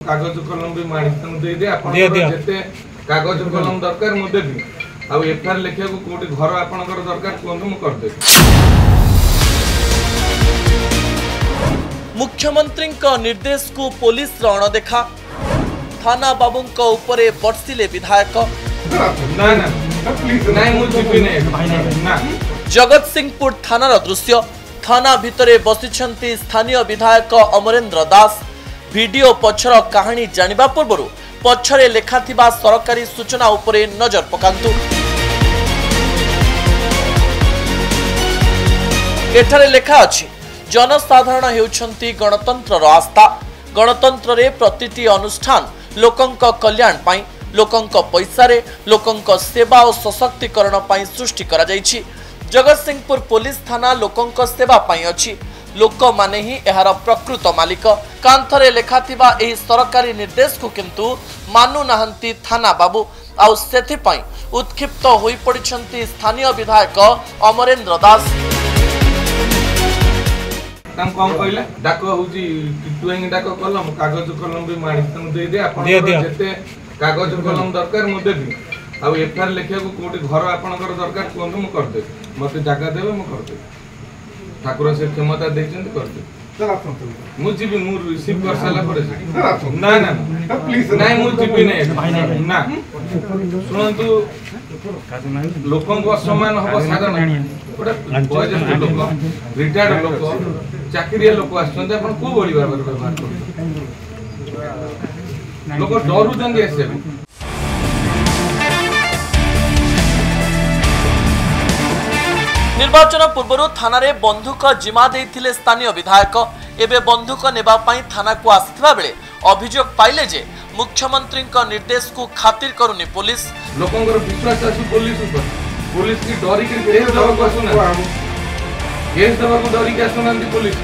कागज कलम भी माणिक दे दे आपण जेते कागज कलम दरकार मु देबी आ एफआईआर लिखिया को कोठी घर आपनकर दरकार कोन मु कर दे। मुख्यमंत्री निर्देश को पुलिस अणदेखा थाना बाबू उपरे बर्षिले विधायक ना ना प्लीज नाही मु जिबी ना जगत सिंहपुर थानार दृश्य थाना भितरे बसिछंती स्थानीय विधायक अमरेंद्र दास वीडियो पछर कहानी जानिबा पूर्व पछरे लेखाथिबा सरकारी सूचना उपरे नजर पकांतु। एठारे लेखा अछि जनसाधारण हेउछंती गणतंत्र आस्था गणतंत्र रे प्रतिटी अनुष्ठान लोकंक कल्याण पाई लोकंक पैसा रे लोकंक सेवा और सशक्तिकरण पाई सृष्टि करा जायछि। जगतसिंहपुर पुलिस थाना लोकंक सेवा पाई अछि लोक माने ही एहार प्रकृत मालिक कांथरे लेखाथिबा एही सरकारी निर्देश को किंतु मानु नाहंती थाना बाबू आउ सेथि पाई उत्क्षिप्त होई पडिछंती स्थानीय विधायक अमरेंद्र दास। काम कौन कहले डाक होजी टिटुएंग डाक कलम कागज कलम भी माणिक दे दे आपण जेते कागज कलम दरकार मु देबी आ एफआईआर लिखिया को कोठी घर आपनकर दरकार कोन मु कर दे मते जागा देबे मु कर दे ठाकुर से क्षमता देछन कर दे सर आप मु जीबी मु रिसीव कर साला पड़े ना ना प्लीज नाही मु जीबी नै ना सुनंतु लोकन को सम्मान हो साधारण ओटा बयज्येष्ठ लोक रिटायर्ड लोक चाकरिया लोक आछन आपण को बोली बाबर व्यवहार कर लोक डरू जंगे ऐसे निर्वाचन पूर्व थाना रे बंधुक जिमा देइथिले स्थानीय विधायक एबे बंधुक नेबा पई थाना को आस्थिबा बेले अभियोग पाइले जे मुख्यमंत्री निर्देश को खातिर करूनी पुलिस लोकंगर विश्वास अछि पुलिस की डरी के केस दबा को सुना केस दबा को डरी के सुना पुलिस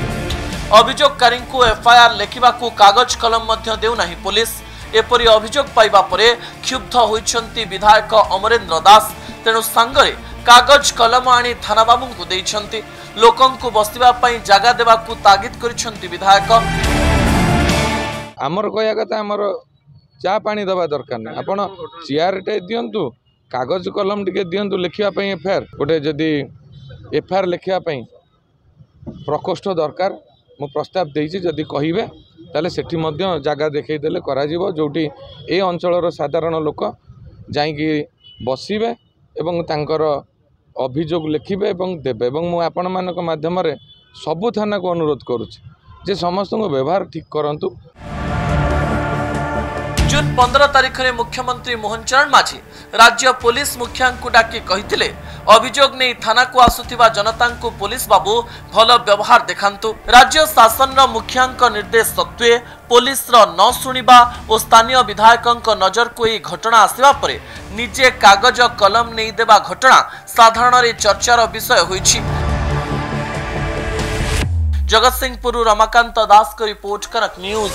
अभियोगकारी को एफआईआर लेखिबा को कागज कलम मध्य देउ नाही पुलिस एपरि अभियोग पाइबा परे क्षुब्ध होइछंती विधायक अमरेंद्र दास तेनु सांगरे कागज कलम आनी थाना बाबू को देइछंती लोकन को बसिबा पई जागा देबा को तागिद करिछंती विधायक। हमर कहया कथा हमर चा पानी दबा दरकार ना आपण चेयर टे दियंतु कागज कलम टिके दियंतु लिखिया पई एफआईआर गोटे जदी एफआईआर लिखिया पई प्रकोष्ठ दरकार मु प्रस्ताव देइछि जदी कहिबे ताले सेठी मध्य जागा देखै देले करा जिवो जोटी ए अंचलर साधारण लोक जाई कि बसिबे एवं तांकर अभियोग लिखिबे एवं देबे एवं मु आपण मानक माध्यम रे सबु थाना को अनुरोध करूछि जे समस्त को व्यवहार ठीक करंतु। जून 15 तारिख रे मुख्यमंत्री मोहन चरण माझी राज्य पुलिस मुखियांकु डाकी कहिथिले अभियोग नै थाना को आसुथिबा जनता को पुलिस बाबू भल व्यवहार देखांतु। राज्य शासन रो मुखियांक निर्देश सत्वे पुलिस रो न सुनिबा और स्थानीय विधायकंक नजर को ई घटना आसीबा परे निजे कागज कलम नै देबा घटना साधारण रे चर्चार विषय होईछि। जगतसिंहपुर रमाकांत दास को रिपोर्ट कनक न्यूज।